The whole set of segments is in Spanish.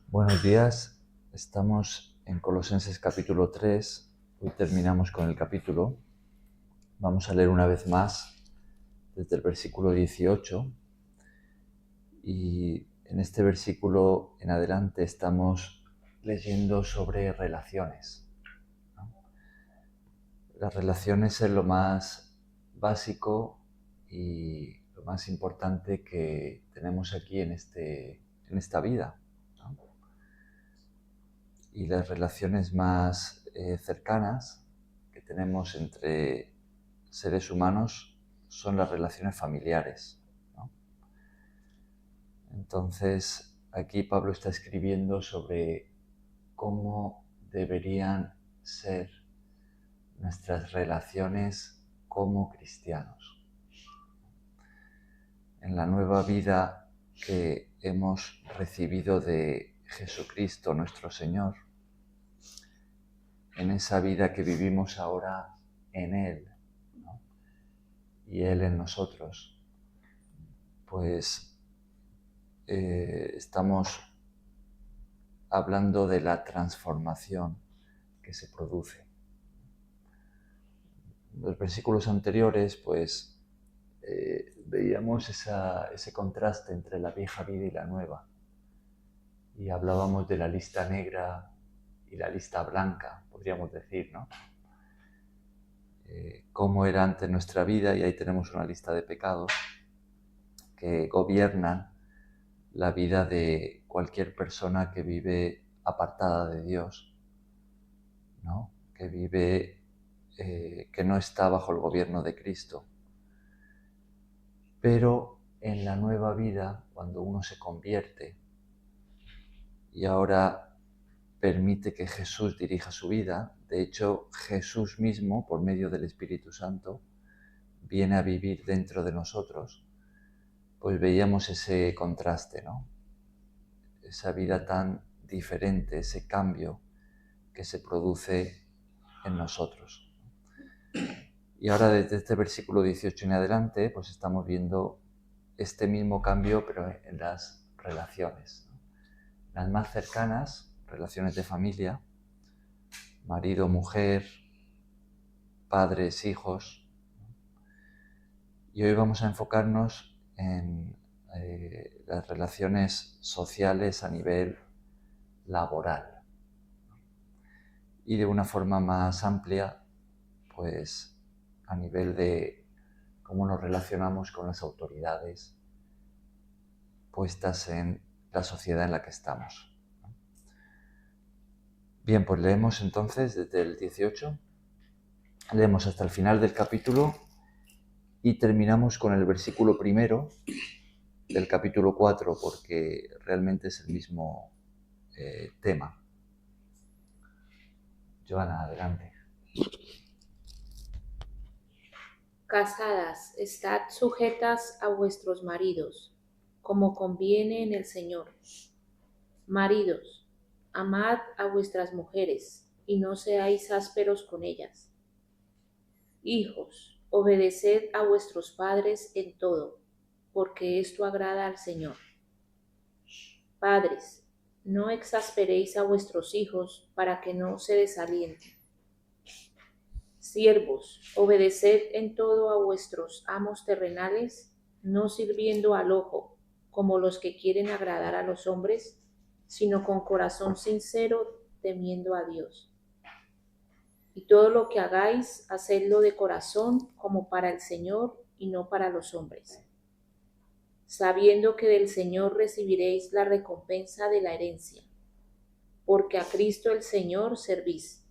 Buenos días, estamos en Colosenses capítulo 3, hoy terminamos con el capítulo. Vamos a leer una vez más desde el versículo 18 y en este versículo en adelante estamos leyendo sobre relaciones, ¿no? Las relaciones es lo más básico y lo más importante que tenemos aquí en esta vida, ¿no? Y las relaciones más cercanas que tenemos entre seres humanos son las relaciones familiares, ¿no? Entonces, aquí Pablo está escribiendo sobre cómo deberían ser nuestras relaciones como cristianos. En la nueva vida que hemos recibido de Jesucristo nuestro Señor, en esa vida que vivimos ahora en Él, ¿no? Y Él en nosotros, pues estamos hablando de la transformación que se produce. En los versículos anteriores, pues veíamos ese contraste entre la vieja vida y la nueva. Y hablábamos de la lista negra y la lista blanca, podríamos decir, ¿no? Cómo era antes nuestra vida, y ahí tenemos una lista de pecados que gobiernan la vida de cualquier persona que vive apartada de Dios, ¿no? Que vive, que no está bajo el gobierno de Cristo. Pero en la nueva vida, cuando uno se convierte y ahora permite que Jesús dirija su vida, de hecho Jesús mismo, por medio del Espíritu Santo, viene a vivir dentro de nosotros, pues veíamos ese contraste, ¿no? Esa vida tan diferente, ese cambio que se produce en nosotros. Y ahora desde este versículo 18 en adelante, pues estamos viendo este mismo cambio, pero en las relaciones, ¿no? Las más cercanas, relaciones de familia, marido, mujer, padres, hijos. Y hoy vamos a enfocarnos en las relaciones sociales a nivel laboral. Y de una forma más amplia, pues a nivel de cómo nos relacionamos con las autoridades puestas en la sociedad en la que estamos. Bien, pues leemos entonces desde el 18, leemos hasta el final del capítulo y terminamos con el versículo primero del capítulo 4, porque realmente es el mismo tema. Joana, adelante. Casadas, estad sujetas a vuestros maridos, como conviene en el Señor. Maridos, amad a vuestras mujeres, y no seáis ásperos con ellas. Hijos, obedeced a vuestros padres en todo, porque esto agrada al Señor. Padres, no exasperéis a vuestros hijos para que no se desalienten. Siervos, obedeced en todo a vuestros amos terrenales, no sirviendo al ojo, como los que quieren agradar a los hombres, sino con corazón sincero, temiendo a Dios. Y todo lo que hagáis, hacedlo de corazón, como para el Señor y no para los hombres, sabiendo que del Señor recibiréis la recompensa de la herencia, porque a Cristo el Señor servís.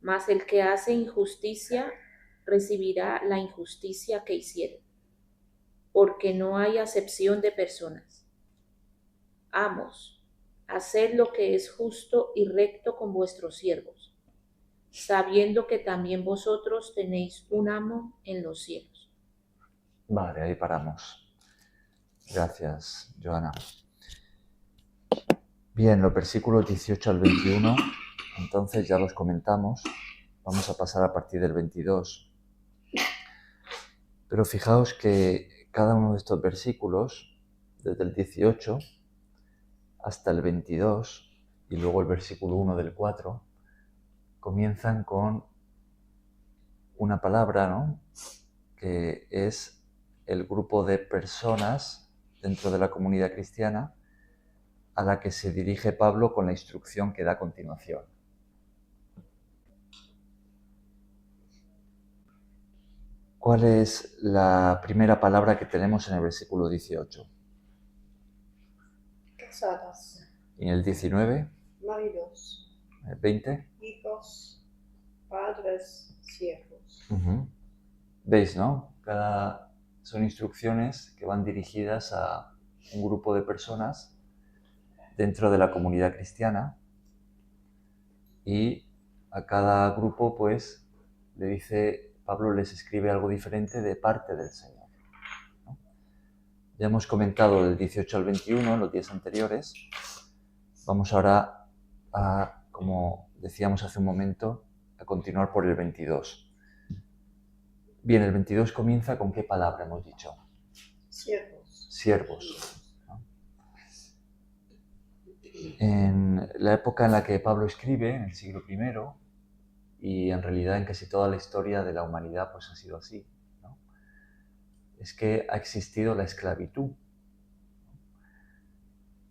Mas el que hace injusticia recibirá la injusticia que hiciere, porque no hay acepción de personas. Amos, haced lo que es justo y recto con vuestros siervos, sabiendo que también vosotros tenéis un amo en los cielos. Vale, ahí paramos. Gracias, Joana. Bien, los versículos 18 al 21, entonces ya los comentamos. Vamos a pasar a partir del 22. Pero fijaos que cada uno de estos versículos, desde el 18, hasta el 22 y luego el versículo 1 del 4 comienzan con una palabra, ¿no?, que es el grupo de personas dentro de la comunidad cristiana a la que se dirige Pablo con la instrucción que da a continuación. ¿Cuál es la primera palabra que tenemos en el versículo 18? Casadas, ¿Y en el 19? maridos, ¿El 20? hijos, padres, siervos. ¿Veis, no? Son instrucciones que van dirigidas a un grupo de personas dentro de la comunidad cristiana, y a cada grupo, pues, le dice, Pablo les escribe algo diferente de parte del Señor, ¿no? Ya hemos comentado del 18 al 21 en los días anteriores. Vamos ahora a, como decíamos hace un momento, a continuar por el 22. Bien, el 22 comienza con ¿qué palabra hemos dicho? Siervos. Siervos, ¿no? En la época en la que Pablo escribe, en el siglo I, y en realidad en casi toda la historia de la humanidad pues ha sido así, ¿no?, es que ha existido la esclavitud.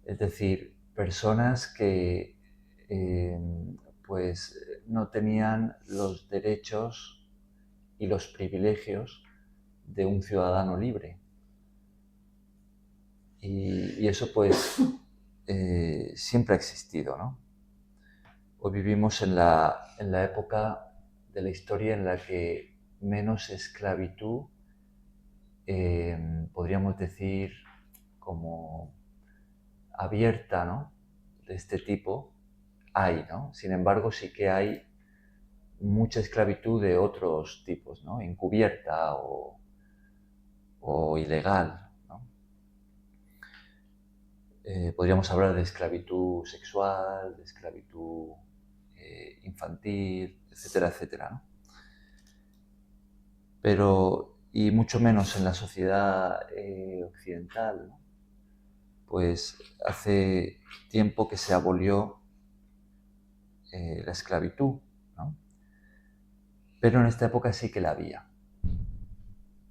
Es decir, personas que pues no tenían los derechos y los privilegios de un ciudadano libre. Y eso pues siempre ha existido, ¿no? Hoy vivimos en la época de la historia en la que menos esclavitud, podríamos decir, como abierta, ¿no?, de este tipo, hay, ¿no? Sin embargo, sí que hay mucha esclavitud de otros tipos, ¿no?, encubierta o ilegal, ¿no? Podríamos hablar de esclavitud sexual, de esclavitud infantil, etcétera, etcétera, ¿no? Pero, y mucho menos en la sociedad occidental, ¿no?, pues hace tiempo que se abolió la esclavitud, ¿no? Pero en esta época sí que la había.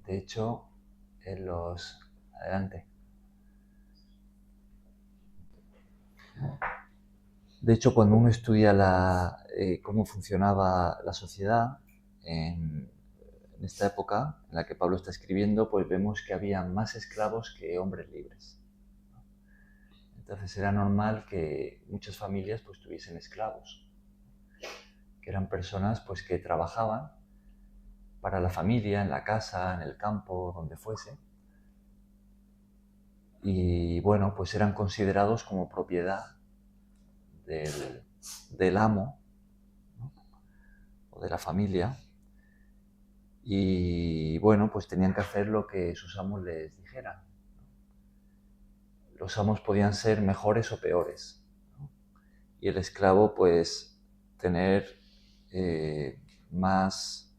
De hecho, Adelante. De hecho, cuando uno estudia cómo funcionaba la sociedad en esta época en la que Pablo está escribiendo, pues vemos que había más esclavos que hombres libres. Entonces era normal que muchas familias pues tuviesen esclavos, que eran personas pues que trabajaban para la familia, en la casa, en el campo, donde fuese. Y bueno, pues eran considerados como propiedad del amo, ¿no?, o de la familia. Y bueno, pues tenían que hacer lo que sus amos les dijeran. Los amos podían ser mejores o peores, ¿no?, y el esclavo pues tener más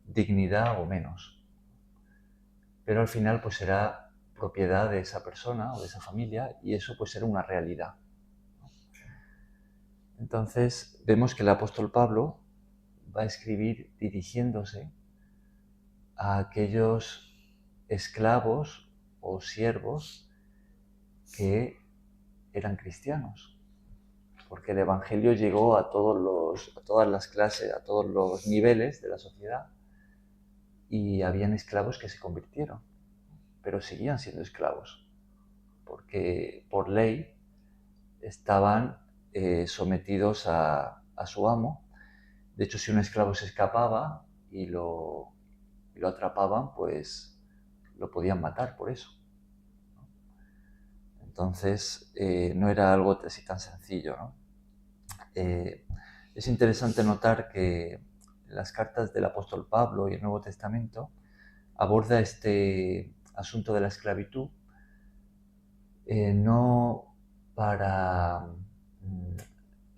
dignidad o menos. Pero al final pues era propiedad de esa persona o de esa familia, y eso pues era una realidad. Entonces vemos que el apóstol Pablo va a escribir dirigiéndose a aquellos esclavos o siervos que eran cristianos, porque el Evangelio llegó a todas las clases, a todos los niveles de la sociedad, y habían esclavos que se convirtieron, pero seguían siendo esclavos, porque por ley estaban sometidos a su amo. De hecho, si un esclavo se escapaba y lo atrapaban, pues lo podían matar por eso. Entonces, no era algo así tan sencillo, ¿no? Es interesante notar que las cartas del apóstol Pablo y el Nuevo Testamento aborda este asunto de la esclavitud no para...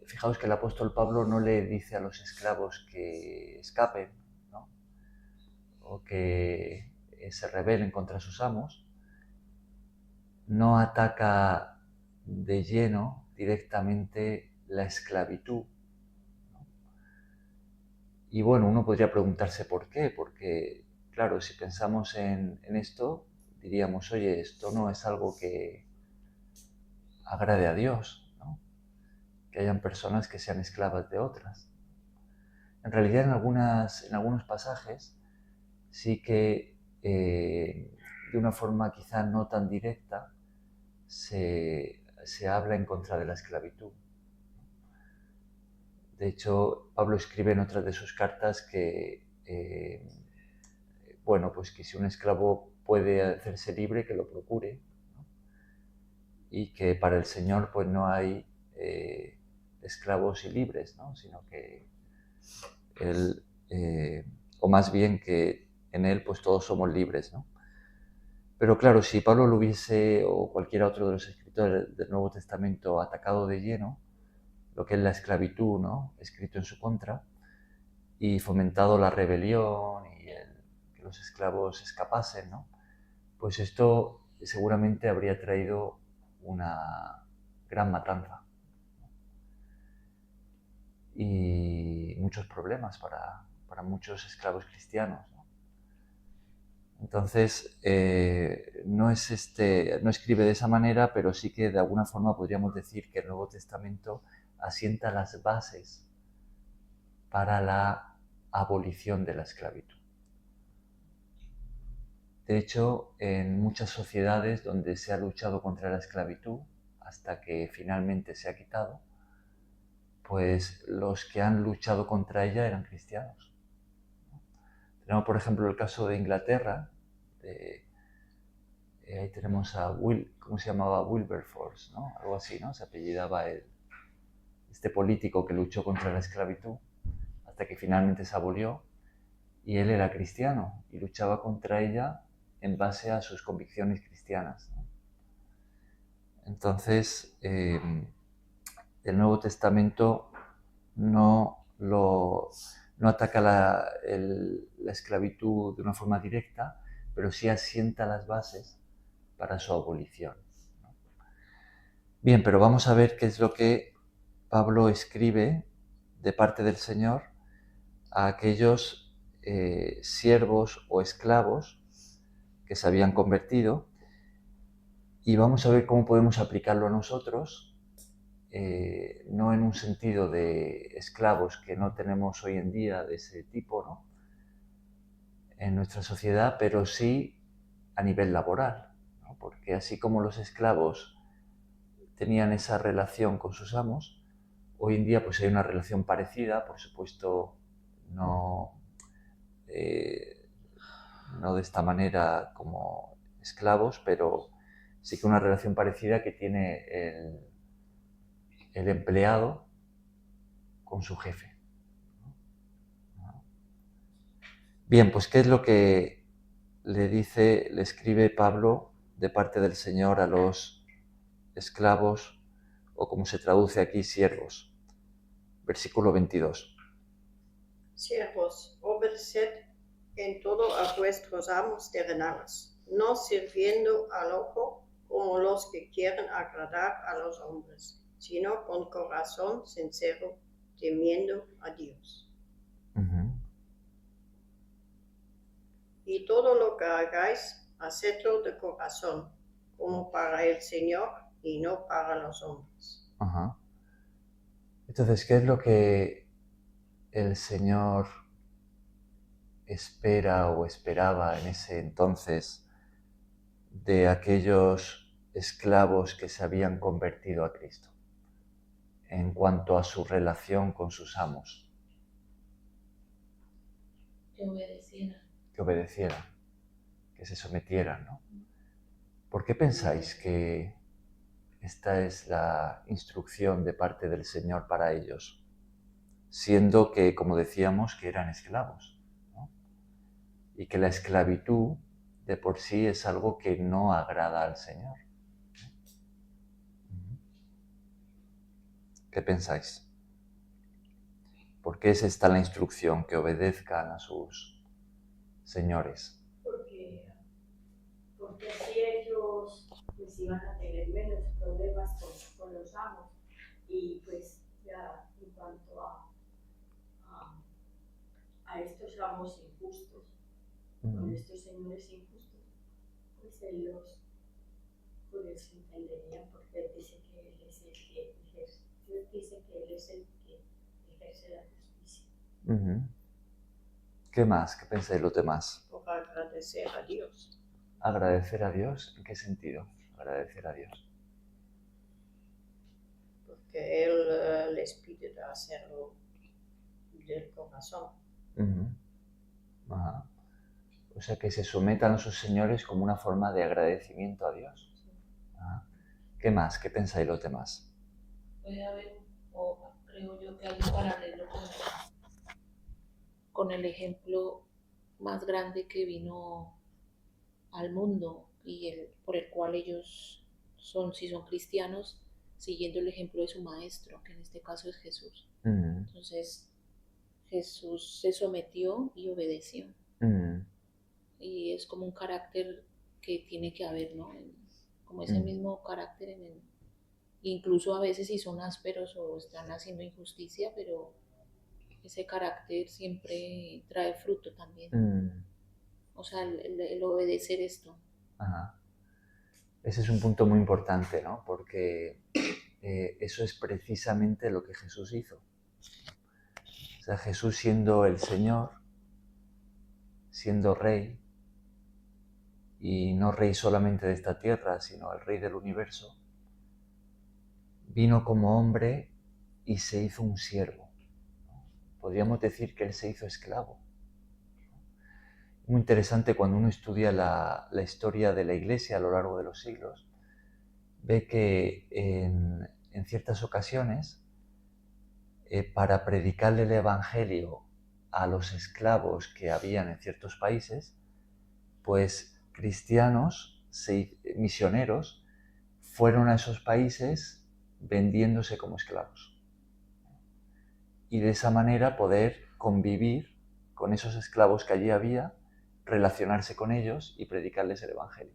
Fijaos que el apóstol Pablo no le dice a los esclavos que escapen, ¿no?, o que se rebelen contra sus amos, no ataca de lleno directamente la esclavitud. Y bueno, uno podría preguntarse por qué, porque claro, si pensamos en esto, diríamos, oye, esto no es algo que agrade a Dios, ¿no? Que hayan personas que sean esclavas de otras. En realidad, en algunos pasajes sí que de una forma quizá no tan directa se habla en contra de la esclavitud. De hecho, Pablo escribe en otras de sus cartas que, bueno, pues que si un esclavo puede hacerse libre, que lo procure, ¿no? Y que para el Señor pues no hay esclavos y libres, ¿no? Sino que Él, o más bien que en Él pues todos somos libres, ¿no? Pero claro, si Pablo lo hubiese, o cualquier otro de los escritores del Nuevo Testamento, atacado de lleno lo que es la esclavitud, ¿no? Escrito en su contra, y fomentado la rebelión y que los esclavos escapasen, ¿no? Pues esto seguramente habría traído una gran matanza y muchos problemas para muchos esclavos cristianos, ¿no? Entonces, no escribe de esa manera, pero sí que de alguna forma podríamos decir que el Nuevo Testamento asienta las bases para la abolición de la esclavitud. De hecho, en muchas sociedades donde se ha luchado contra la esclavitud hasta que finalmente se ha quitado, pues los que han luchado contra ella eran cristianos. Tenemos, por ejemplo, el caso de Inglaterra. Ahí tenemos a ¿cómo se llamaba? Wilberforce, ¿no? Algo así, ¿no? Se apellidaba este político que luchó contra la esclavitud hasta que finalmente se abolió, y él era cristiano y luchaba contra ella en base a sus convicciones cristianas, ¿no? Entonces, el Nuevo Testamento no ataca la esclavitud de una forma directa, pero sí asienta las bases para su abolición, ¿no? Bien, pero vamos a ver qué es lo que Pablo escribe de parte del Señor a aquellos siervos o esclavos que se habían convertido, y vamos a ver cómo podemos aplicarlo a nosotros, no en un sentido de esclavos que no tenemos hoy en día de ese tipo, ¿no? En nuestra sociedad, pero sí a nivel laboral, ¿no? Porque así como los esclavos tenían esa relación con sus amos, hoy en día pues hay una relación parecida, por supuesto no de esta manera como esclavos, pero sí que una relación parecida que tiene el empleado con su jefe. Bien, pues ¿qué es lo que le escribe Pablo de parte del Señor a los esclavos, o como se traduce aquí, siervos? Versículo 22. Siervos, obedeced en todo a vuestros amos terrenales, no sirviendo al ojo como los que quieren agradar a los hombres, sino con corazón sincero, temiendo a Dios. Uh-huh. Y todo lo que hagáis, hacedlo de corazón, como para el Señor y no para los hombres. Uh-huh. Entonces, ¿qué es lo que el Señor espera o esperaba en ese entonces de aquellos esclavos que se habían convertido a Cristo en cuanto a su relación con sus amos? Que obedecieran. Que obedecieran, que se sometieran, ¿no? ¿Por qué pensáis que esta es la instrucción de parte del Señor para ellos, siendo que, como decíamos, que eran esclavos, ¿no? Y que la esclavitud de por sí es algo que no agrada al Señor? ¿Qué pensáis? ¿Por qué es esta la instrucción, que obedezcan a sus señores? Porque así ellos pues, pues iban a tener menos problemas con los amos. Y pues ya en cuanto a estos amos injustos, con estos señores injustos, pues él los entendería, porque él dice que él es el que ejerce, Dios dice que él es el que ejerce la justicia. ¿Qué más? ¿Qué pensáis los demás? Por agradecer a Dios. ¿Agradecer a Dios? ¿En qué sentido? Agradecer a Dios. Porque Él les pide de hacerlo del corazón. Ajá. O sea, que se sometan a sus señores como una forma de agradecimiento a Dios. Ajá. ¿Qué más? ¿Qué pensáis los demás? Puede haber, o creo yo que hay un paralelo con el ejemplo más grande que vino al mundo y por el cual ellos si son cristianos, siguiendo el ejemplo de su maestro, que en este caso es Jesús. Entonces, Jesús se sometió y obedeció. Y es como un carácter que tiene que haber, ¿no? Como ese mismo carácter incluso a veces si son ásperos o están haciendo injusticia, pero ese carácter siempre trae fruto también. O sea, el obedecer esto. Ajá. Ese es un punto muy importante, ¿no? Porque eso es precisamente lo que Jesús hizo. O sea, Jesús siendo el Señor, siendo Rey, y no Rey solamente de esta tierra, sino el Rey del universo, vino como hombre y se hizo un siervo. Podríamos decir que Él se hizo esclavo. Muy interesante cuando uno estudia la historia de la Iglesia a lo largo de los siglos, ve que en ciertas ocasiones, para predicarle el Evangelio a los esclavos que habían en ciertos países, pues cristianos, misioneros, fueron a esos países vendiéndose como esclavos. Y de esa manera poder convivir con esos esclavos que allí había, relacionarse con ellos y predicarles el Evangelio.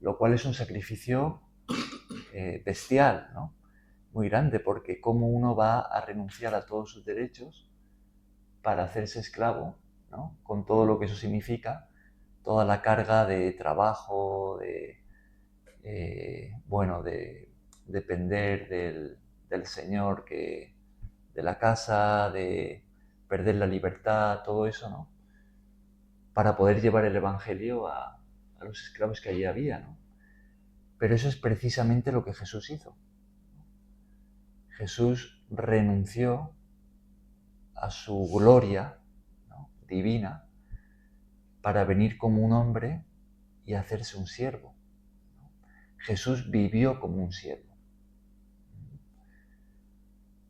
Lo cual es un sacrificio bestial, ¿no? Muy grande, porque cómo uno va a renunciar a todos sus derechos para hacerse esclavo, ¿no? Con todo lo que eso significa, toda la carga de trabajo, de depender del Señor, de la casa, de perder la libertad, todo eso, ¿no? Para poder llevar el Evangelio a los esclavos que allí había, ¿no? Pero eso es precisamente lo que Jesús hizo. Jesús renunció a su gloria, ¿no?, divina, para venir como un hombre y hacerse un siervo. Jesús vivió como un siervo.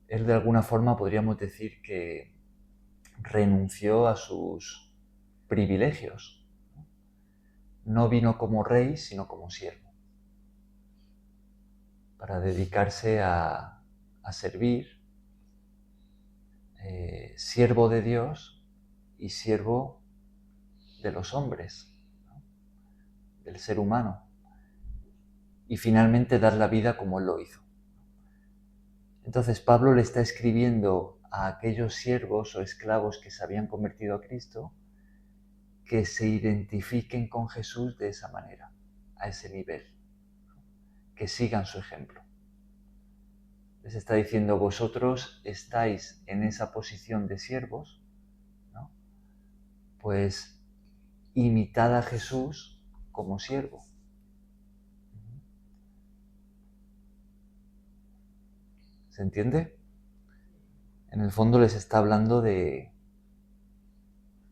Él de alguna forma podríamos decir que renunció a sus privilegios. No vino como rey, sino como siervo, para dedicarse a servir, siervo de Dios y siervo de los hombres, ¿no?, del ser humano, y finalmente dar la vida como Él lo hizo. Entonces Pablo le está escribiendo a aquellos siervos o esclavos que se habían convertido a Cristo que se identifiquen con Jesús de esa manera, a ese nivel, que sigan su ejemplo. Les está diciendo, vosotros estáis en esa posición de siervos, ¿no? Pues imitad a Jesús como siervo. ¿Se entiende? En el fondo les está hablando de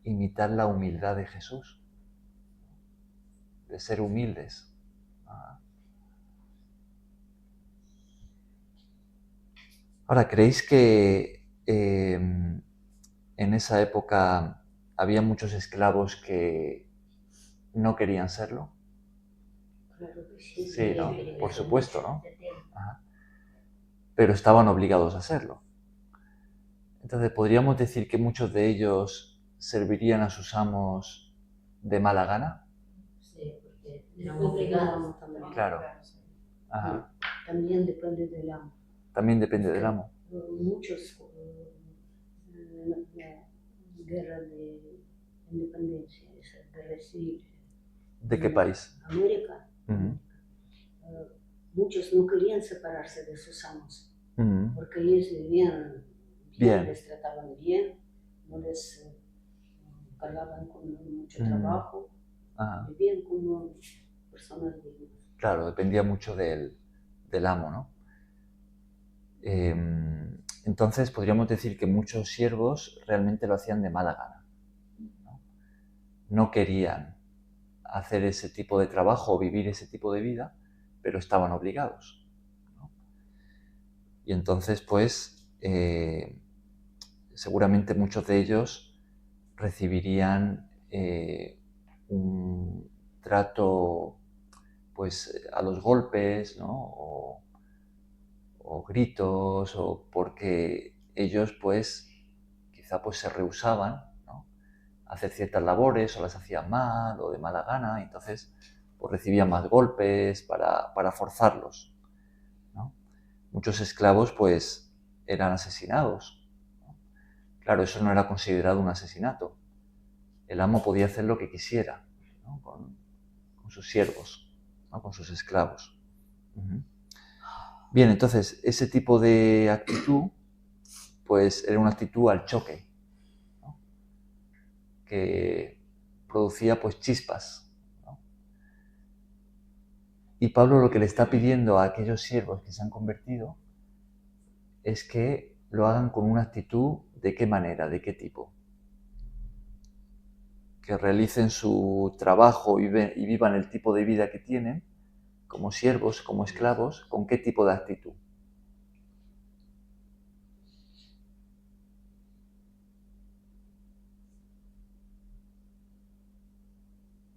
imitar la humildad de Jesús, de ser humildes. Ahora, ¿creéis que en esa época había muchos esclavos que no querían serlo? Claro que sí. Sí, ¿no? Por supuesto, ¿no? Ajá. Pero estaban obligados a serlo. Entonces, ¿podríamos decir que muchos de ellos servirían a sus amos de mala gana? Sí, porque Después del amo también. Claro. Ajá. También depende del amo. También depende del amo. Muchos guerra de independencia, esa guerra civil. ¿De qué país? América. Muchos no querían separarse de sus amos, porque ellos vivían bien, les trataban bien, no les cargaban con mucho trabajo, vivían como personas dignas. Claro, dependía mucho del amo, ¿no? Entonces podríamos decir que muchos siervos realmente lo hacían de mala gana. No querían hacer ese tipo de trabajo o vivir ese tipo de vida, pero estaban obligados, ¿no? Y entonces, pues, seguramente muchos de ellos recibirían un trato, pues, a los golpes, ¿no? O gritos, o porque ellos, pues, quizá pues se rehusaban, ¿no?, a hacer ciertas labores, o las hacían mal, o de mala gana, y entonces pues recibían más golpes para forzarlos, ¿no? Muchos esclavos, pues, eran asesinados, ¿no? Claro, eso no era considerado un asesinato. El amo podía hacer lo que quisiera, ¿no?, con sus siervos, ¿no?, con sus esclavos. Bien, entonces, ese tipo de actitud, pues, era una actitud al choque, ¿no?, que producía, pues, chispas, ¿no? Y Pablo lo que le está pidiendo a aquellos siervos que se han convertido es que lo hagan con una actitud, ¿de qué manera? ¿De qué tipo? Que realicen su trabajo y vivan el tipo de vida que tienen, como siervos, como esclavos, ¿con qué tipo de actitud?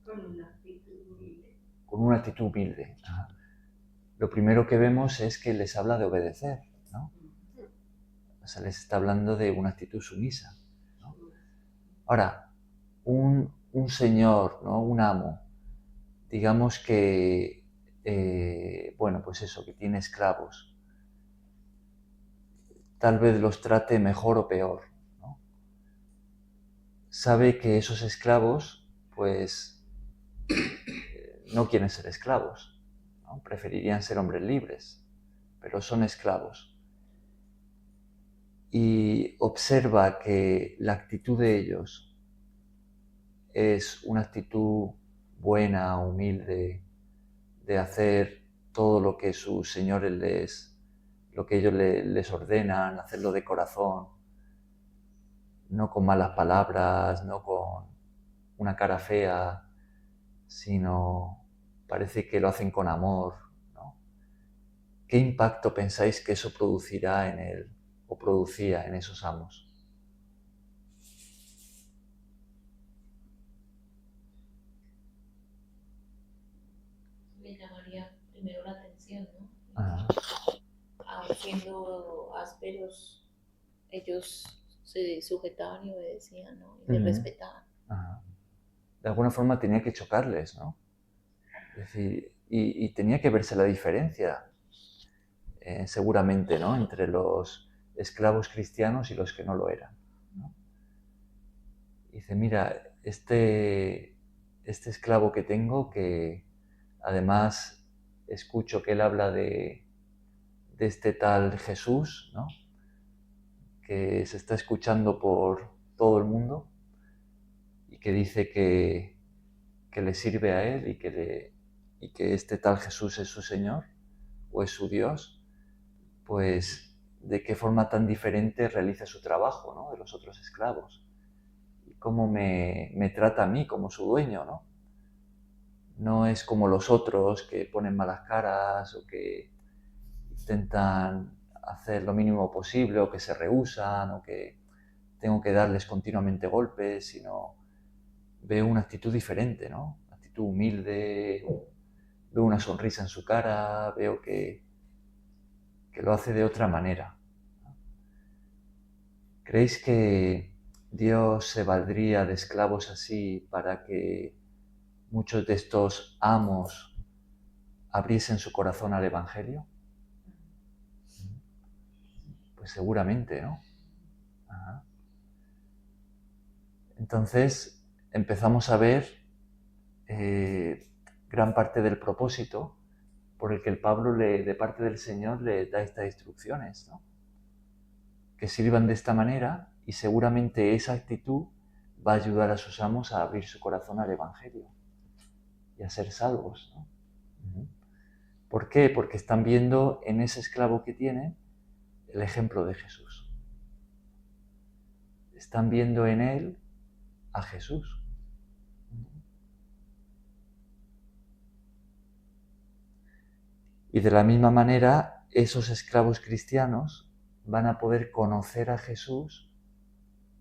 Con una actitud humilde. Con una actitud humilde. Lo primero que vemos es que les habla de obedecer, ¿no? O sea, les está hablando de una actitud sumisa, ¿no? Ahora, un señor, ¿no?, un amo, digamos que, bueno, pues eso, que tiene esclavos, tal vez los trate mejor o peor, ¿no? Sabe que esos esclavos, pues, no quieren ser esclavos, ¿no? Preferirían ser hombres libres, pero son esclavos. Y observa que la actitud de ellos es una actitud buena, humilde, de hacer todo lo que sus señores lo que ellos les ordenan, hacerlo de corazón, no con malas palabras, no con una cara fea, sino parece que lo hacen con amor, ¿no? ¿Qué impacto pensáis que eso producirá en él o producía en esos amos? Le llamaría primero la atención, ¿no? Ajá. Aun siendo ásperos, ellos se sujetaban y obedecían, ¿no? Y les respetaban. Ajá. De alguna forma tenía que chocarles, ¿no? Es decir, y tenía que verse la diferencia, seguramente, ¿no?, entre los esclavos cristianos y los que no lo eran, ¿no? Dice, mira, este esclavo que tengo, que además escucho que él habla de este tal Jesús, ¿no?, que se está escuchando por todo el mundo y que dice que le sirve a él y que este tal Jesús es su Señor o es su Dios, pues de qué forma tan diferente realiza su trabajo, ¿no?, de los otros esclavos. Y cómo me trata a mí como su dueño, ¿no? No es como los otros que ponen malas caras o que intentan hacer lo mínimo posible o que se rehúsan o que tengo que darles continuamente golpes, sino veo una actitud diferente, ¿no? Una actitud humilde, veo una sonrisa en su cara, veo que lo hace de otra manera. ¿Creéis que Dios se valdría de esclavos así para que muchos de estos amos abriesen su corazón al Evangelio? Pues seguramente, ¿no? Ajá. Entonces empezamos a ver gran parte del propósito por el que el Pablo de parte del Señor le da estas instrucciones, ¿no? Que sirvan de esta manera, y seguramente esa actitud va a ayudar a sus amos a abrir su corazón al Evangelio y a ser salvos, ¿no? ¿Por qué? Porque están viendo en ese esclavo que tienen el ejemplo de Jesús. Están viendo en él a Jesús. Y de la misma manera, esos esclavos cristianos van a poder conocer a Jesús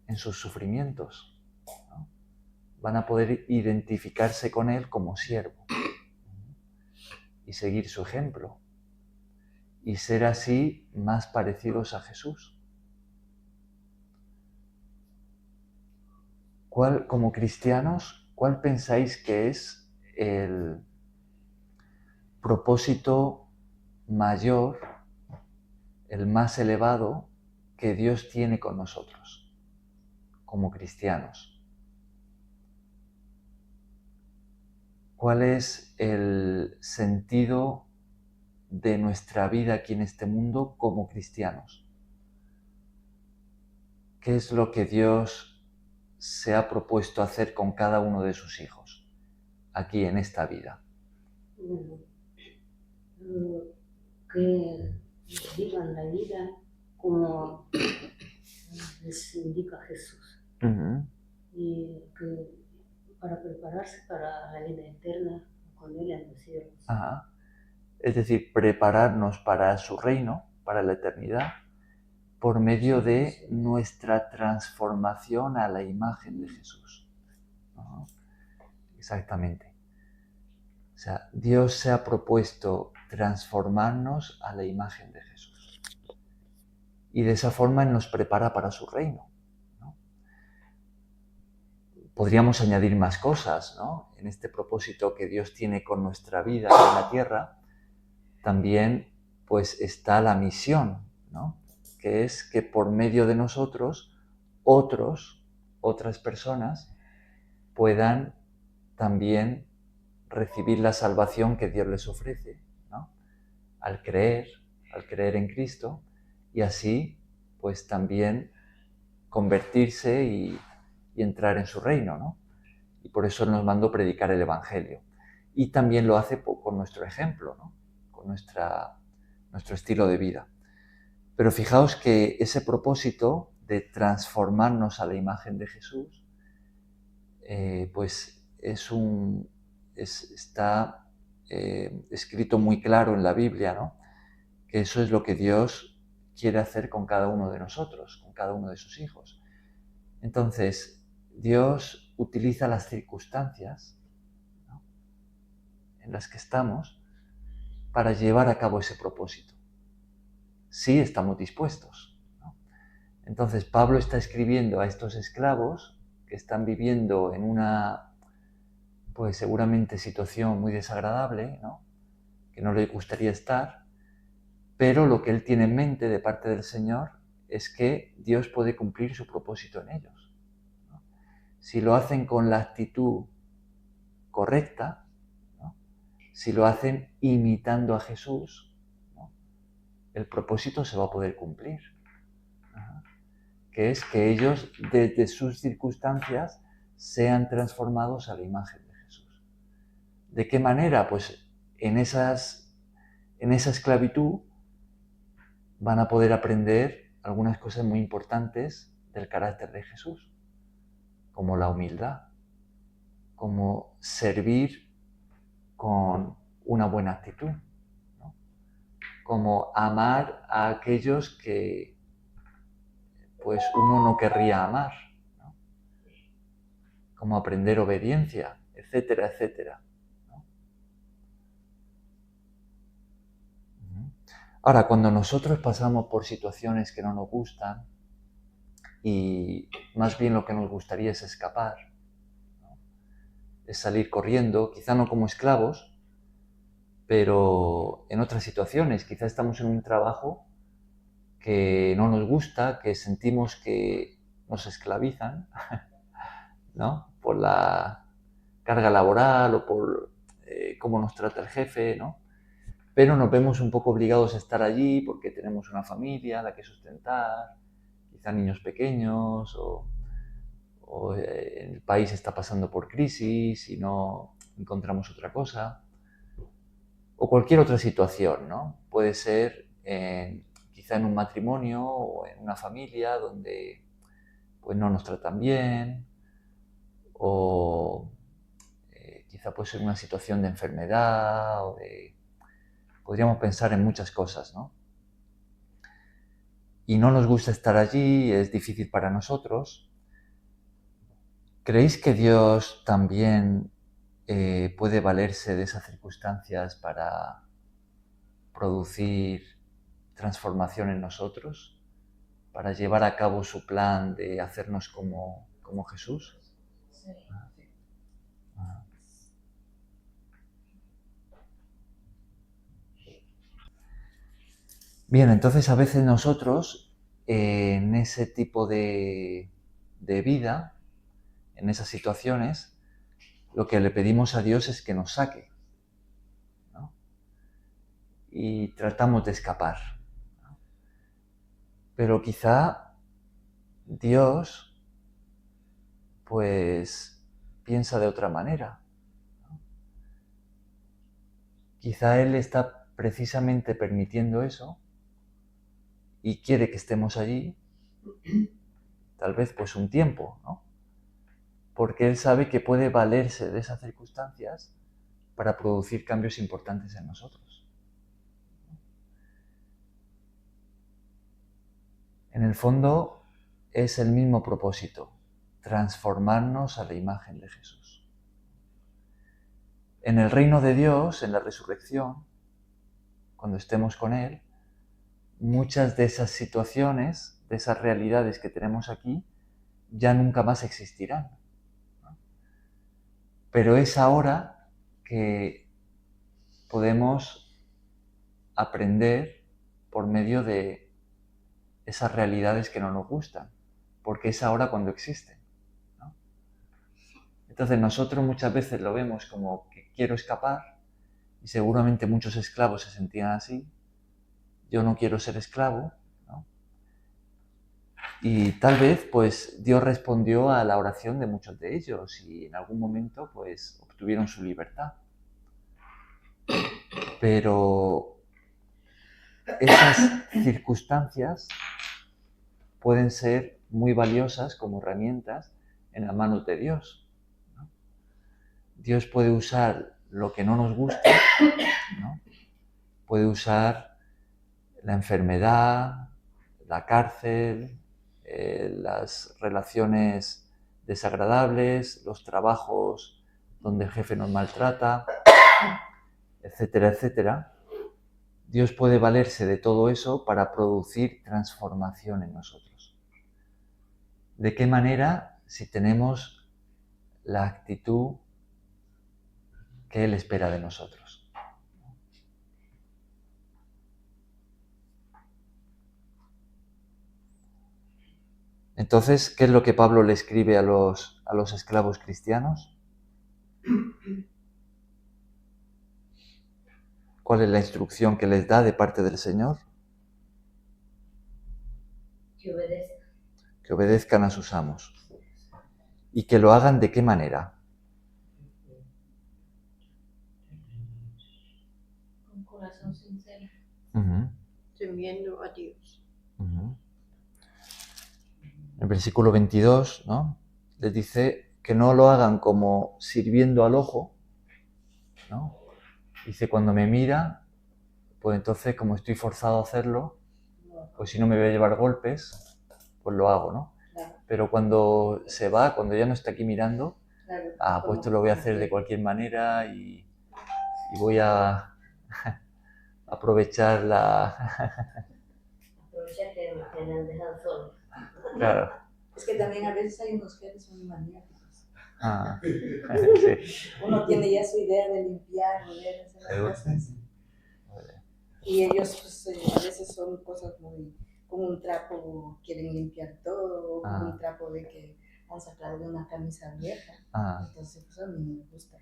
en sus sufrimientos, ¿no? Van a poder identificarse con él como siervo y seguir su ejemplo y ser así más parecidos a Jesús. Como cristianos, ¿cuál pensáis que es el propósito mayor, el más elevado que Dios tiene con nosotros como cristianos? ¿Cuál es el sentido de nuestra vida aquí en este mundo como cristianos? ¿Qué es lo que Dios se ha propuesto hacer con cada uno de sus hijos aquí en esta vida? Que vivan la vida como les indica Jesús. Y que para prepararse para la vida eterna con Él en los cielos. Ajá. Es decir, prepararnos para su reino, para la eternidad, por medio de nuestra transformación a la imagen de Jesús. ¿No? Exactamente. O sea, Dios se ha propuesto transformarnos a la imagen de Jesús. Y de esa forma Él nos prepara para su reino, ¿no? Podríamos añadir más cosas, ¿no? En este propósito que Dios tiene con nuestra vida en la tierra, también pues está la misión, ¿no? Que es que por medio de nosotros, otras personas puedan también recibir la salvación que Dios les ofrece, ¿no? Al creer en Cristo, y así pues también convertirse y entrar en su reino, ¿no? Y por eso nos mandó predicar el Evangelio. Y también lo hace con nuestro ejemplo, ¿no? Con nuestro estilo de vida. Pero fijaos que ese propósito de transformarnos a la imagen de Jesús, pues está escrito muy claro en la Biblia, ¿no? Que eso es lo que Dios quiere hacer con cada uno de nosotros, con cada uno de sus hijos. Entonces, Dios utiliza las circunstancias, ¿no?, en las que estamos para llevar a cabo ese propósito. Sí estamos dispuestos, ¿no? Entonces, Pablo está escribiendo a estos esclavos que están viviendo en una, pues seguramente situación muy desagradable, ¿no?, que no les gustaría estar, pero lo que él tiene en mente de parte del Señor es que Dios puede cumplir su propósito en ellos, ¿no? Si lo hacen con la actitud correcta, ¿no?, si lo hacen imitando a Jesús, ¿no?, el propósito se va a poder cumplir. Que es que ellos, desde sus circunstancias, sean transformados a la imagen de Jesús. ¿De qué manera? Pues en esa esclavitud van a poder aprender algunas cosas muy importantes del carácter de Jesús, como la humildad, como servir con una buena actitud, ¿no?, como amar a aquellos que pues uno no querría amar, ¿no?, como aprender obediencia, etcétera, etcétera, ¿no? Ahora, cuando nosotros pasamos por situaciones que no nos gustan y más bien lo que nos gustaría es escapar, ¿no?, es salir corriendo, quizá no como esclavos, pero en otras situaciones. Quizá estamos en un trabajo que no nos gusta, que sentimos que nos esclavizan, ¿no? Por la carga laboral o por cómo nos trata el jefe, ¿no? Pero nos vemos un poco obligados a estar allí porque tenemos una familia a la que sustentar, quizá niños pequeños o el país está pasando por crisis y no encontramos otra cosa. O cualquier otra situación, ¿no? Puede ser quizá en un matrimonio o en una familia donde pues no nos tratan bien, o quizá puede ser una situación de enfermedad, o podríamos pensar en muchas cosas, ¿no? Y no nos gusta estar allí, es difícil para nosotros. ¿Creéis que Dios también puede valerse de esas circunstancias para producir transformación en nosotros, para llevar a cabo su plan de hacernos como Jesús? Sí. Bien, entonces a veces nosotros en ese tipo de vida, en esas situaciones, lo que le pedimos a Dios es que nos saque, ¿no? Y tratamos de escapar, ¿no? Pero quizá Dios pues piensa de otra manera, ¿no? Quizá Él está precisamente permitiendo eso y quiere que estemos allí, tal vez pues un tiempo, ¿no? Porque Él sabe que puede valerse de esas circunstancias para producir cambios importantes en nosotros. En el fondo es el mismo propósito, transformarnos a la imagen de Jesús. En el reino de Dios, en la resurrección, cuando estemos con Él, muchas de esas situaciones, de esas realidades que tenemos aquí, ya nunca más existirán, ¿no? Pero es ahora que podemos aprender por medio de esas realidades que no nos gustan, porque es ahora cuando existen, ¿no? Entonces nosotros muchas veces lo vemos como que quiero escapar, y seguramente muchos esclavos se sentían así. Yo no quiero ser esclavo, ¿no? Y tal vez pues Dios respondió a la oración de muchos de ellos y en algún momento pues obtuvieron su libertad. Pero esas circunstancias pueden ser muy valiosas como herramientas en las manos de Dios, ¿no? Dios puede usar lo que no nos gusta, ¿no? Puede usar la enfermedad, la cárcel, las relaciones desagradables, los trabajos donde el jefe nos maltrata, etcétera, etcétera. Dios puede valerse de todo eso para producir transformación en nosotros. ¿De qué manera? Si tenemos la actitud que Él espera de nosotros. Entonces, ¿qué es lo que Pablo le escribe a los esclavos cristianos? ¿Cuál es la instrucción que les da de parte del Señor? Que obedezcan. Que obedezcan a sus amos. ¿Y que lo hagan de qué manera? Con corazón sincero. Temiendo a Dios. El versículo 22, ¿no? Les dice que no lo hagan como sirviendo al ojo, ¿no? Dice, cuando me mira, pues entonces como estoy forzado a hacerlo, pues si no me voy a llevar golpes, pues lo hago, ¿no? Claro. Pero cuando se va, cuando ya no está aquí mirando, Claro. pues esto lo voy a hacer de cualquier manera y voy a aprovechar Aprovecha que me han dejado solo. Claro. Es que también a veces hay unos jefes muy maníacos. Sí. Uno tiene ya su idea de limpiar, de hacer las cosas. Y ellos pues, a veces son cosas muy, como un trapo, quieren limpiar todo, como un trapo de que han sacado de una camisa vieja. Entonces pues a mí no me gusta.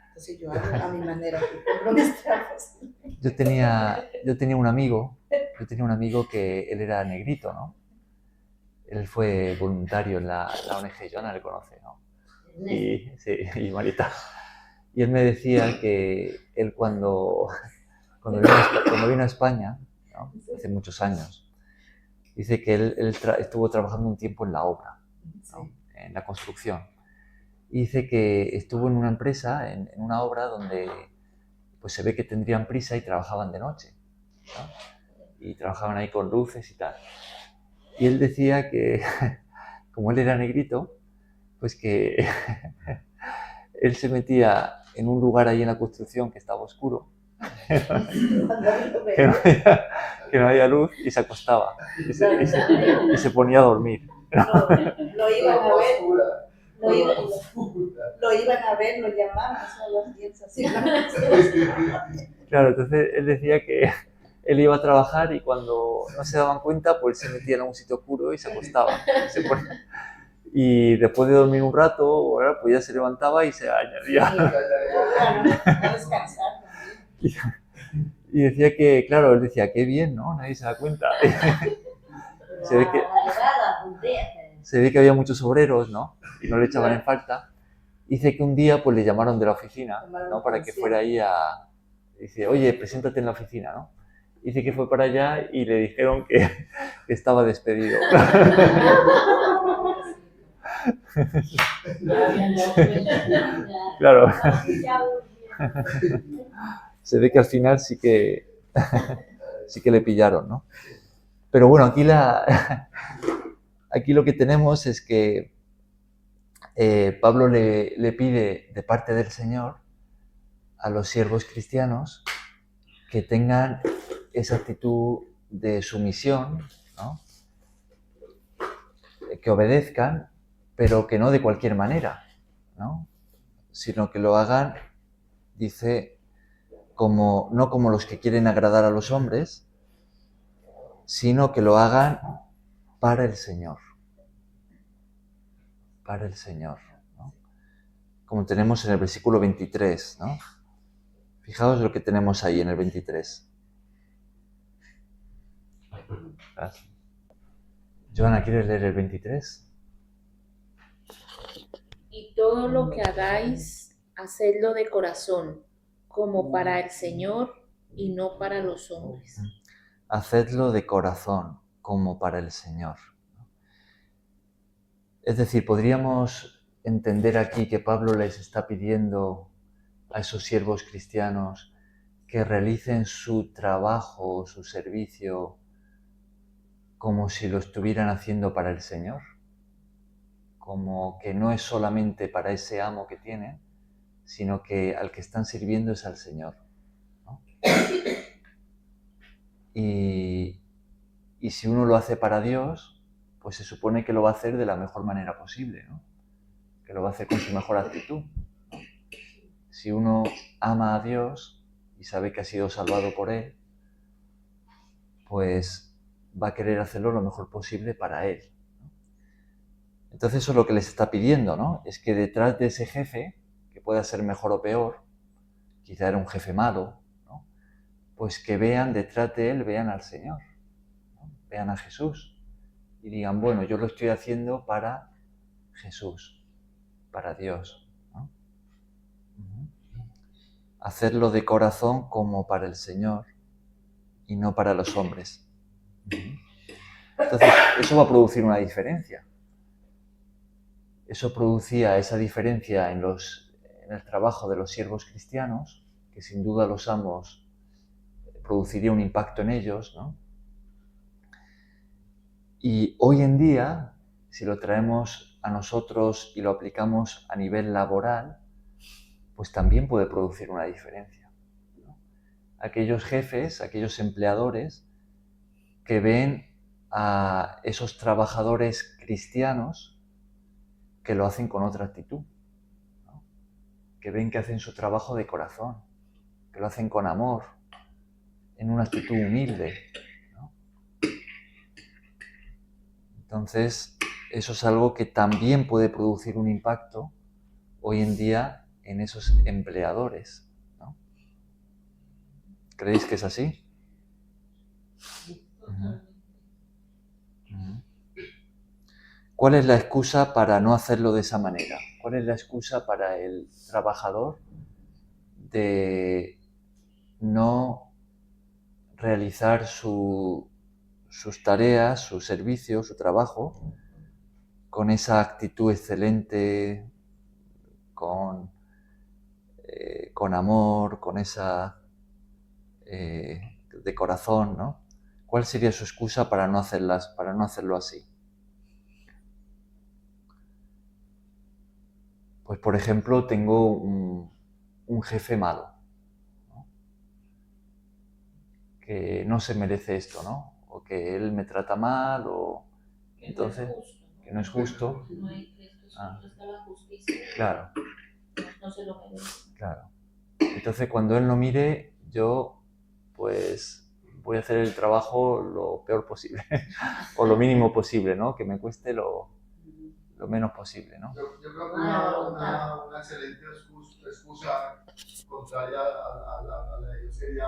Entonces yo hago a mi manera, compro mis trapos. Yo tenía un amigo que él era negrito, ¿no? Él fue voluntario en la ONG, Joana le conoce, ¿no? Y Marita. Y él me decía que él cuando vino a España, ¿no? Hace muchos años, dice que él estuvo trabajando un tiempo en la obra, ¿no? En la construcción. Y dice que estuvo en una empresa, en una obra donde pues se ve que tendrían prisa y trabajaban de noche, ¿no? Y trabajaban ahí con luces y tal. Y él decía que, como él era negrito, pues que él se metía en un lugar ahí en la construcción que estaba oscuro, que no había luz, y se acostaba y se ponía a dormir. Lo iban a ver, lo llamaban a las 10 así. Claro, entonces él decía que él iba a trabajar y cuando no se daban cuenta, pues se metía en un sitio oscuro y se acostaba. Y después de dormir un rato, pues ya se levantaba y se añadía. Y decía que, claro, él decía, qué bien, ¿no? Nadie se da cuenta. Se ve que había muchos obreros, ¿no? Y no le echaban en falta. Dice que un día pues le llamaron de la oficina, ¿no? Para que fuera ahí a... Dice, oye, preséntate en la oficina, ¿no? Dice que fue para allá y le dijeron que estaba despedido. Claro. Se ve que al final sí que le pillaron, ¿no? Pero bueno, aquí lo que tenemos es que Pablo le pide de parte del Señor a los siervos cristianos que tengan esa actitud de sumisión, ¿no? Que obedezcan, pero que no de cualquier manera, ¿no? Sino que lo hagan, dice, no como los que quieren agradar a los hombres, sino que lo hagan para el Señor. Para el Señor, ¿no? Como tenemos en el versículo 23, ¿no? Fijaos lo que tenemos ahí en el 23. Joana, ¿quieres leer el 23? Y todo lo que hagáis, hacedlo de corazón, como para el Señor y no para los hombres. Hacedlo de corazón, como para el Señor. Es decir, podríamos entender aquí que Pablo les está pidiendo a esos siervos cristianos que realicen su trabajo, su servicio, como si lo estuvieran haciendo para el Señor, como que no es solamente para ese amo que tienen, sino que al que están sirviendo es al Señor, ¿no? Y si uno lo hace para Dios, pues se supone que lo va a hacer de la mejor manera posible, ¿no? Que lo va a hacer con su mejor actitud. Si uno ama a Dios y sabe que ha sido salvado por Él, pues va a querer hacerlo lo mejor posible para Él, ¿no? Entonces eso es lo que les está pidiendo, ¿no? Es que detrás de ese jefe, que pueda ser mejor o peor, quizá era un jefe malo, ¿no? Pues que vean detrás de él, vean al Señor, ¿no? Vean a Jesús y digan, bueno, yo lo estoy haciendo para Jesús, para Dios, ¿no? Hacerlo de corazón como para el Señor y no para los hombres. Entonces, eso va a producir una diferencia. Eso producía esa diferencia en el trabajo de los siervos cristianos, que sin duda los amos produciría un impacto en ellos, ¿no? Y hoy en día, si lo traemos a nosotros y lo aplicamos a nivel laboral, pues también puede producir una diferencia, ¿no? Aquellos jefes, aquellos empleadores que ven a esos trabajadores cristianos que lo hacen con otra actitud, que ven que hacen su trabajo de corazón, que lo hacen con amor, en una actitud humilde, ¿no? Entonces, eso es algo que también puede producir un impacto hoy en día en esos empleadores, ¿no? ¿Creéis que es así? ¿Cuál es la excusa para no hacerlo de esa manera? ¿Cuál es la excusa para el trabajador de no realizar sus tareas, su servicio, su trabajo, con esa actitud excelente, con amor, con esa de corazón, ¿no? ¿Cuál sería su excusa para no hacerlo así? Pues, por ejemplo, tengo un jefe malo, ¿no? Que no se merece esto, ¿no? O que él me trata mal, o Que entonces no es justo, ¿no? que no es justo. No hay Cristo, no está la justicia. Claro. No se lo merece. Claro. Entonces, cuando él no mire, yo, pues, voy a hacer el trabajo lo peor posible, o lo mínimo posible, ¿no? Que me cueste lo menos posible, ¿no? Yo creo que una excelente excusa contraria a la de ellos sería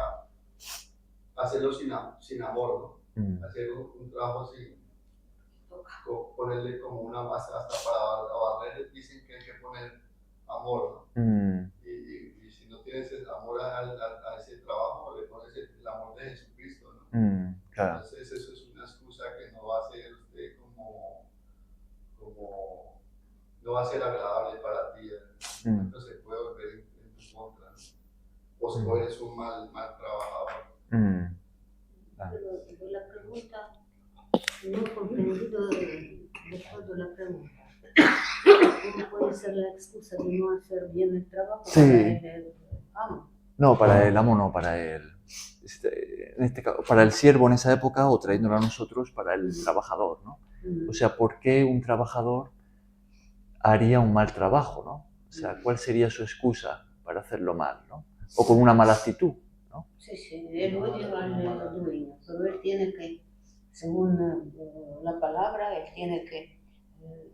hacerlo sin amor, ¿no? Hacer un trabajo sin ponerle como una masa hasta para barrer, dicen que hay que poner amor, ¿no? Y si no tienes el amor a ese trabajo, le pones el amor de Jesucristo, ¿no? Claro. Entonces eso es una excusa que no va a ser usted como no va a ser agradable para ti. En un momento se puede volver en tu contra, o eres un mal trabajador. Pero la pregunta, no he comprendido de todo la pregunta. ¿Cómo puede ser la excusa de no hacer bien el trabajo para el amo? No, para el amo no, para el... En este caso, para el siervo en esa época, o trayéndolo a nosotros, para el trabajador, ¿no? O sea, ¿por qué un trabajador haría un mal trabajo, ¿no? O sea, ¿cuál sería su excusa para hacerlo mal, ¿no? O con una mala actitud, ¿no? Sí, él odia al dueño, pero él tiene que, según la palabra, él tiene que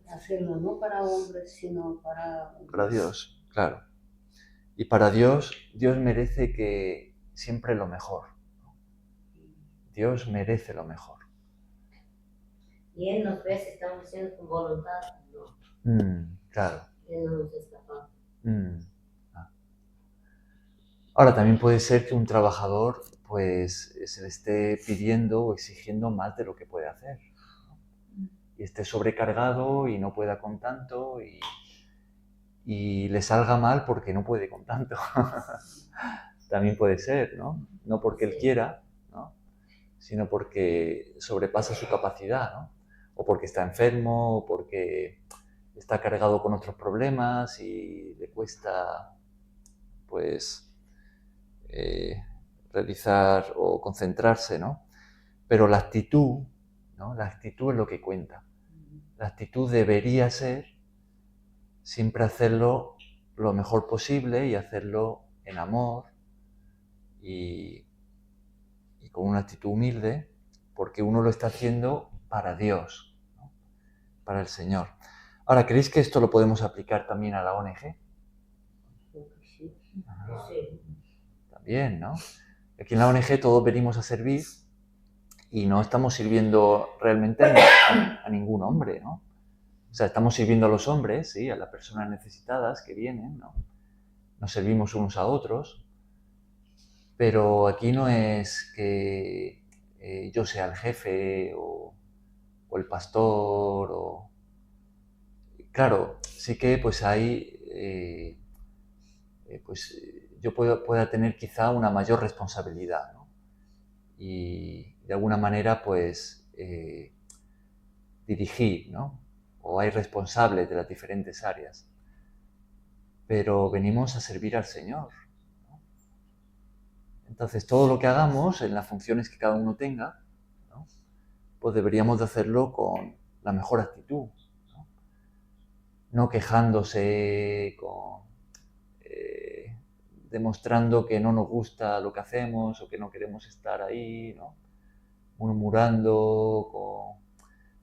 hacerlo no para hombres, sino para Dios, claro. Y para Dios merece que siempre lo mejor, ¿no? Dios merece lo mejor. Y Él nos ve si estamos haciendo con voluntad, ¿no? Claro. Él no nos escapa. Ahora, también puede ser que un trabajador pues se le esté pidiendo o exigiendo más de lo que puede hacer, ¿no? Y esté sobrecargado y no pueda con tanto y le salga mal porque no puede con tanto. También puede ser, ¿no? No porque él quiera, ¿no? Sino porque sobrepasa su capacidad, ¿no? O porque está enfermo, o porque está cargado con otros problemas y le cuesta, pues, realizar o concentrarse, ¿no? Pero la actitud, ¿no? La actitud es lo que cuenta. La actitud debería ser siempre hacerlo lo mejor posible y hacerlo en amor y con una actitud humilde, porque uno lo está haciendo para Dios, ¿no? Para el Señor. Ahora, ¿creéis que esto lo podemos aplicar también a la ONG? Sí. También, ¿no? Aquí en la ONG todos venimos a servir y no estamos sirviendo realmente a ningún hombre, ¿no? O sea, estamos sirviendo a los hombres, sí, a las personas necesitadas que vienen, ¿no? Nos servimos unos a otros, pero aquí no es que yo sea el jefe o el pastor o... Claro, sí que pues hay... yo pueda tener quizá una mayor responsabilidad, ¿no? Y de alguna manera pues dirigir, ¿no? O hay responsables de las diferentes áreas. Pero venimos a servir al Señor, ¿no? Entonces todo lo que hagamos en las funciones que cada uno tenga, ¿no? Pues deberíamos de hacerlo con la mejor actitud, no quejándose, demostrando que no nos gusta lo que hacemos o que no queremos estar ahí, ¿no? Murmurando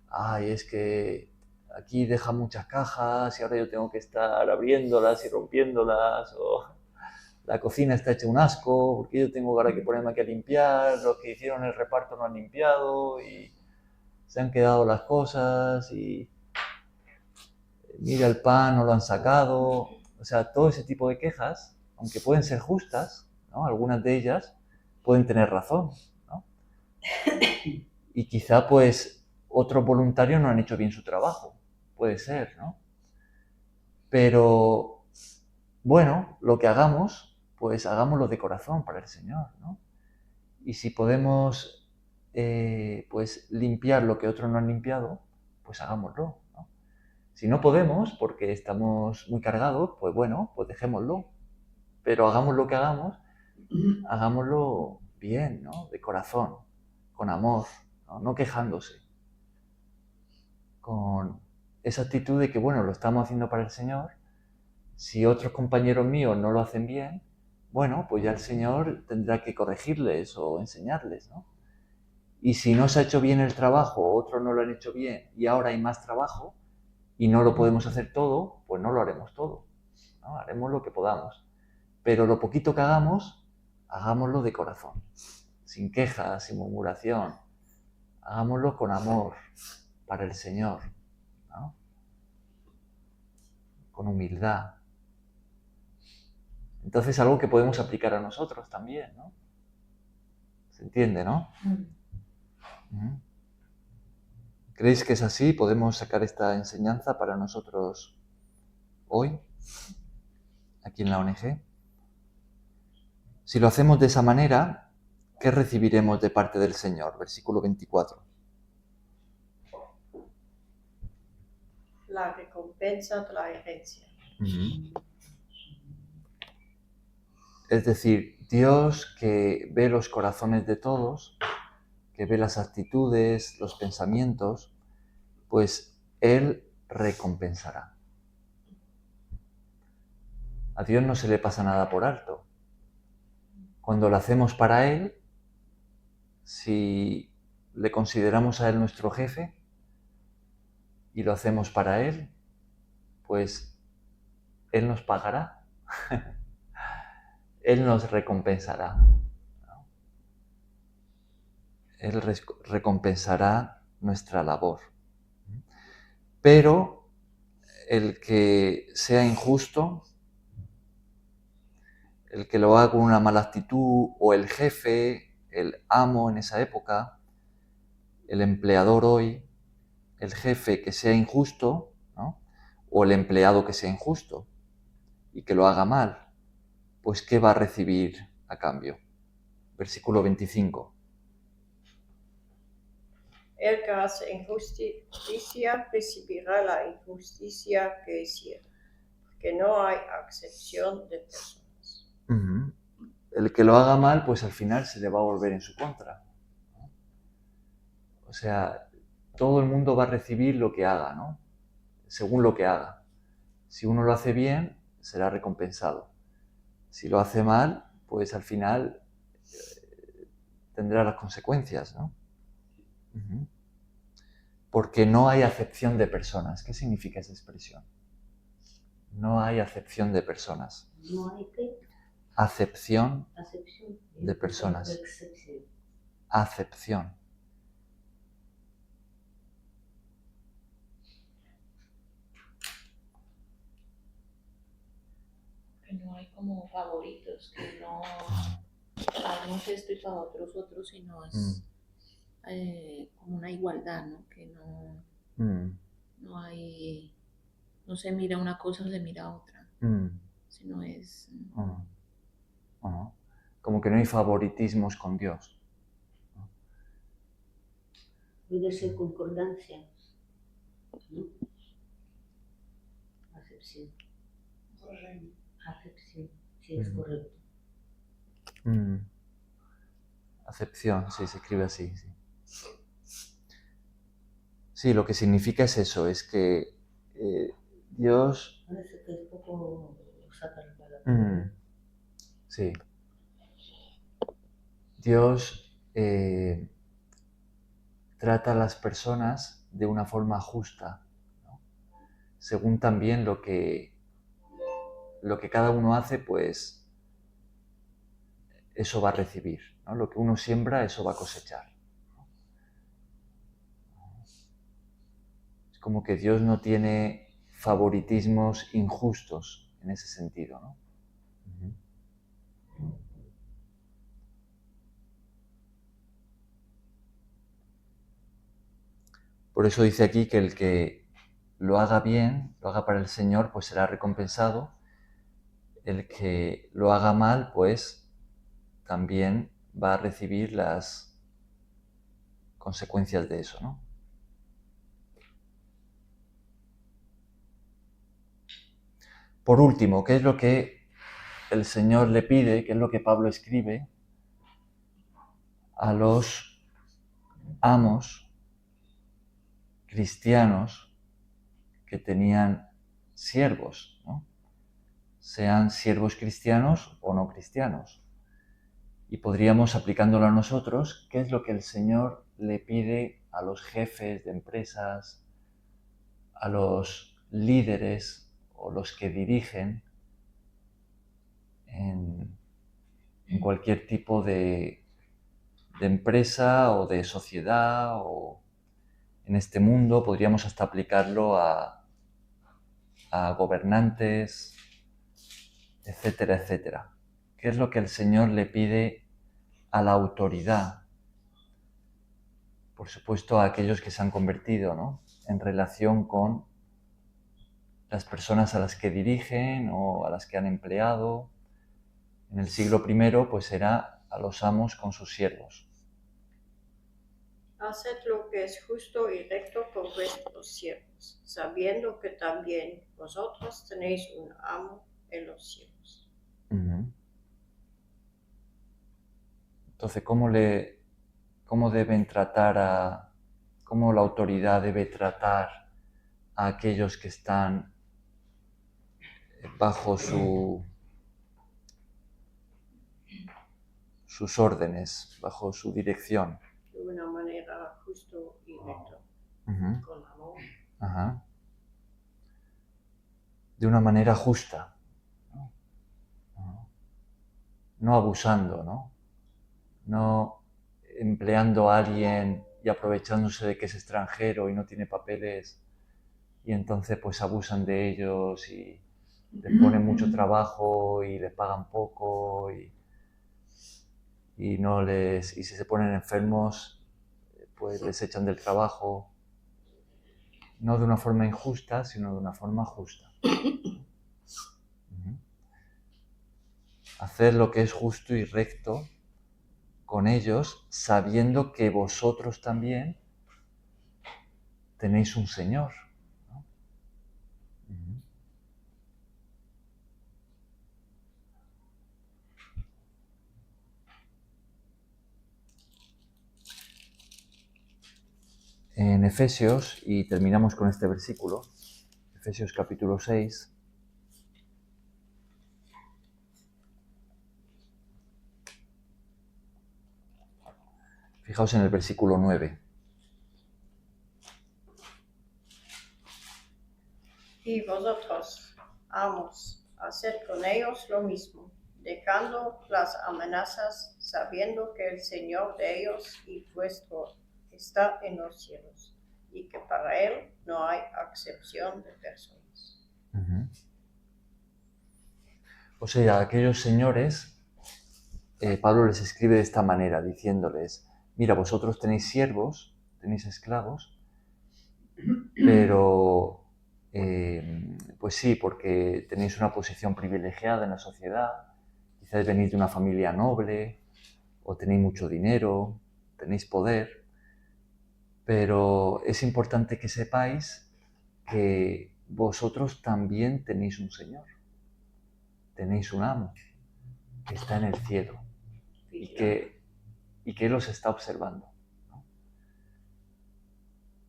ay, es que aquí deja muchas cajas y ahora yo tengo que estar abriéndolas y rompiéndolas, o la cocina está hecha un asco porque yo tengo ahora que ponerme aquí a limpiar, los que hicieron el reparto no han limpiado y se han quedado las cosas y mira el pan, no lo han sacado. O sea, todo ese tipo de quejas, aunque pueden ser justas, ¿no? Algunas de ellas pueden tener razón, ¿no? Y quizá pues otros voluntarios no han hecho bien su trabajo, puede ser, ¿no? Pero bueno, lo que hagamos, pues hagámoslo de corazón para el Señor, ¿no? Y si podemos pues limpiar lo que otros no han limpiado, pues hagámoslo, ¿no? Si no podemos, porque estamos muy cargados, pues bueno, pues dejémoslo. Pero hagamos lo que hagamos, hagámoslo bien, ¿no? De corazón, con amor, ¿no? No quejándose. Con esa actitud de que, bueno, lo estamos haciendo para el Señor. Si otros compañeros míos no lo hacen bien, bueno, pues ya el Señor tendrá que corregirles o enseñarles, ¿no? Y si no se ha hecho bien el trabajo, otros no lo han hecho bien y ahora hay más trabajo y no lo podemos hacer todo, pues no lo haremos todo, ¿no? Haremos lo que podamos. Pero lo poquito que hagamos, hagámoslo de corazón, sin quejas, sin murmuración. Hagámoslo con amor para el Señor, ¿no? Con humildad. Entonces, algo que podemos aplicar a nosotros también, ¿no? ¿Se entiende, no? ¿Creéis que es así? ¿Podemos sacar esta enseñanza para nosotros hoy, aquí en la ONG? Si lo hacemos de esa manera, ¿qué recibiremos de parte del Señor? Versículo 24. La recompensa de la herencia. Es decir, Dios que ve los corazones de todos, que ve las actitudes, los pensamientos, pues Él recompensará. A Dios no se le pasa nada por alto. Cuando lo hacemos para Él, si le consideramos a Él nuestro jefe y lo hacemos para Él, pues Él nos pagará. Él nos recompensará. Él recompensará nuestra labor. Pero el que sea injusto, el que lo haga con una mala actitud, o el jefe, el amo en esa época, el empleador hoy, el jefe que sea injusto, ¿no? O el empleado que sea injusto y que lo haga mal, pues ¿qué va a recibir a cambio? Versículo 25. El que hace injusticia recibirá la injusticia que hiciera, porque no hay acepción de personas. El que lo haga mal, pues al final se le va a volver en su contra, ¿no? O sea, todo el mundo va a recibir lo que haga, ¿no? Según lo que haga. Si uno lo hace bien, será recompensado. Si lo hace mal, pues al final tendrá las consecuencias, ¿no? Porque no hay acepción de personas. ¿Qué significa esa expresión? No hay acepción de personas. ¿No hay qué? Acepción Acepción. de personas. Excepción. Acepción. Que no hay como favoritos, que no hagamos esto y para otros, sino es como una igualdad, ¿no? Que no hay, no se mira una cosa o se mira otra, sino es... Como que no hay favoritismos con Dios. Puede ser concordancia, ¿no? Acepción. Acepción, sí, es correcto. Acepción, sí, se escribe así, sí. Sí, lo que significa es eso, es que Dios... Parece que es poco sacar la palabra. Sí. Dios trata a las personas de una forma justa, ¿no? Según también lo que cada uno hace, pues eso va a recibir, ¿no? Lo que uno siembra, eso va a cosechar. Es como que Dios no tiene favoritismos injustos en ese sentido, ¿no? Por eso dice aquí que el que lo haga bien, lo haga para el Señor, pues será recompensado. El que lo haga mal, pues también va a recibir las consecuencias de eso, ¿no? Por último, ¿qué es lo que el Señor le pide? ¿Qué es lo que Pablo escribe a los amos cristianos que tenían siervos, ¿no? Sean siervos cristianos o no cristianos? Y podríamos, aplicándolo a nosotros, ¿qué es lo que el Señor le pide a los jefes de empresas, a los líderes o los que dirigen en cualquier tipo de empresa o de sociedad o en este mundo? Podríamos hasta aplicarlo a gobernantes, etcétera, etcétera. ¿Qué es lo que el Señor le pide a la autoridad? Por supuesto, a aquellos que se han convertido, ¿no? En relación con las personas a las que dirigen o a las que han empleado. En el siglo I, pues era a los amos con sus siervos. Haced lo que es justo y recto con vuestros siervos, sabiendo que también vosotros tenéis un amo en los cielos. Entonces, ¿cómo deben tratar cómo la autoridad debe tratar a aquellos que están bajo sus órdenes, bajo su dirección? De una manera justo y recto, con amor. Ajá. De una manera justa, ¿no? No abusando, ¿no? No empleando a alguien y aprovechándose de que es extranjero y no tiene papeles y entonces pues abusan de ellos y les ponen mucho trabajo y les pagan poco y si se ponen enfermos pues les echan del trabajo, no de una forma injusta sino de una forma justa. Hacer lo que es justo y recto con ellos, sabiendo que vosotros también tenéis un Señor, ¿no? En Efesios, y terminamos con este versículo, Efesios capítulo 6, fijaos en el versículo 9. Y vosotros, amos, haced con ellos lo mismo, dejando las amenazas, sabiendo que el Señor de ellos y vuestro está en los cielos, y que para Él no hay acepción de personas. O sea, a aquellos señores, Pablo les escribe de esta manera, diciéndoles, mira, vosotros tenéis siervos, tenéis esclavos, pero pues sí, porque tenéis una posición privilegiada en la sociedad, quizás venís de una familia noble, o tenéis mucho dinero, tenéis poder, pero es importante que sepáis que vosotros también tenéis un Señor, tenéis un amo que está en el cielo y que Él os está observando, ¿no?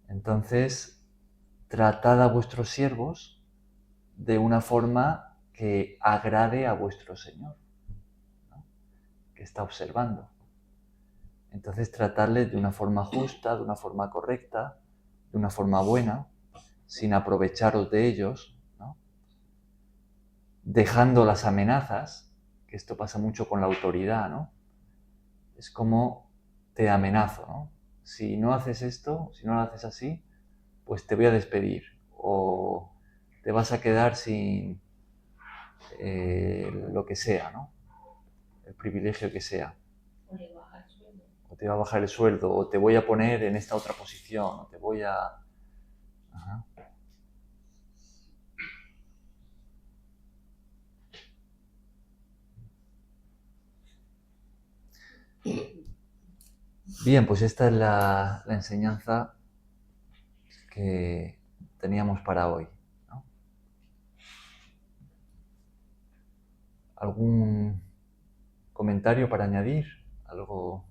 Entonces, tratad a vuestros siervos de una forma que agrade a vuestro Señor, ¿no? Que está observando. Entonces tratarles de una forma justa, de una forma correcta, de una forma buena, sin aprovecharos de ellos, ¿no? Dejando las amenazas, que esto pasa mucho con la autoridad, ¿no? Es como te amenazo, ¿no? Si no haces esto, si no lo haces así, pues te voy a despedir o te vas a quedar sin lo que sea, ¿no? El privilegio que sea. O te va a bajar el sueldo, o te voy a poner en esta otra posición, o te voy a... Ajá. Bien, pues esta es la enseñanza que teníamos para hoy, ¿no? ¿Algún comentario para añadir? ¿Algo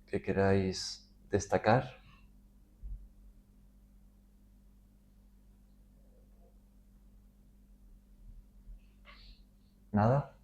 que queráis destacar? ¿Nada?